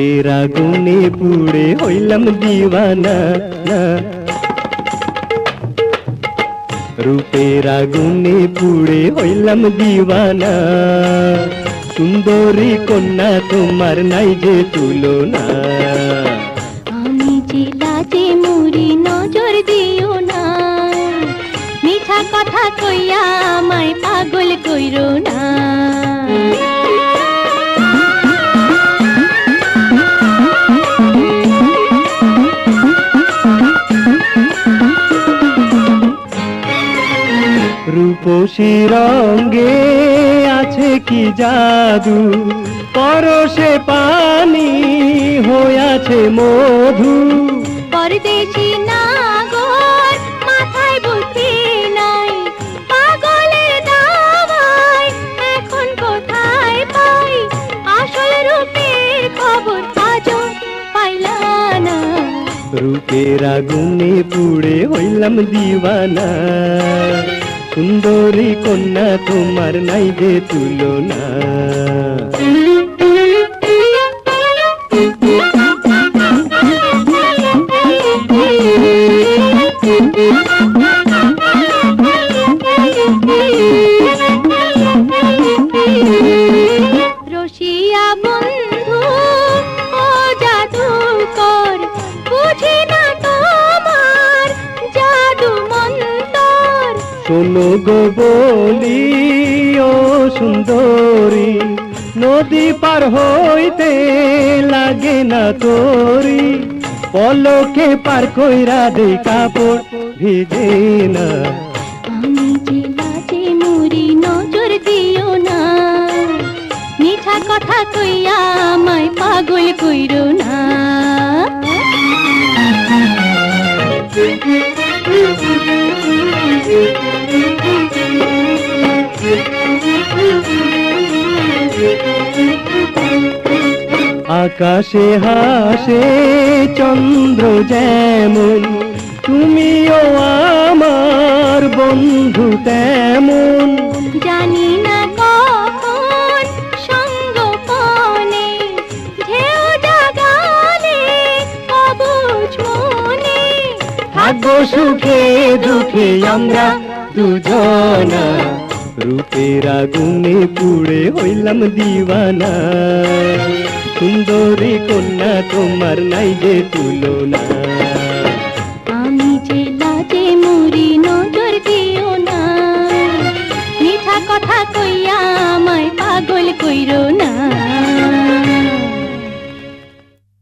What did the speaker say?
রূপের আগুনে পুড়ে হইলাম দিওয়ানা, রূপের আগুনে পুড়ে হইলাম দিওয়ানা। সুন্দরী কন্যা তোমার নাই যে তুলনা। আমি যে লাজে মরি নজর দিও না, মিঠা কথা কইয়া আমায় পাগল কইরো না। রূপসী রঙ্গে আছে কি জাদু, পরশে পানি হইয়াছে মধু। পরদেশি নাগর মাথায় বুদ্ধি নাই, পাগলের দাওয়ায় এখন কোথায় পাই? আসল রূপের খবর আজও পাইলা না। রূপের আগুনে পুড়ে হইলাম দিওয়ানা। সুন্দরী কন্যা তোমার নাই যে তুলনা। রসিয়া বন্ধু ও জাদুকর, বুঝি না তোমার জাদু মন্তর। শোনো গো বলি ও সুন্দরী, নদী পার হইতে লাগে না তোরি। পলকে পার কইরা দে কাপড় ভিজে না। আমি যে লাজে মরি নজর দিও না, মিঠা কথা কইয়া আমায় পাগল কইরো না। আকাশে হাসে চন্দ্র যেমন, তুমিও আমার বন্ধু তেমন। জানি না কখন সঙ্গপনে ঢেউ জাগালে অবুঝ মনে। থাকবো সুখে দুঃখে আমরা দুজনা। রূপের আগুনে পুড়ে হইলাম দিওয়ানা। সুন্দরী কন্যা তোমার নাই যে তুলনা। আমি যে লাজে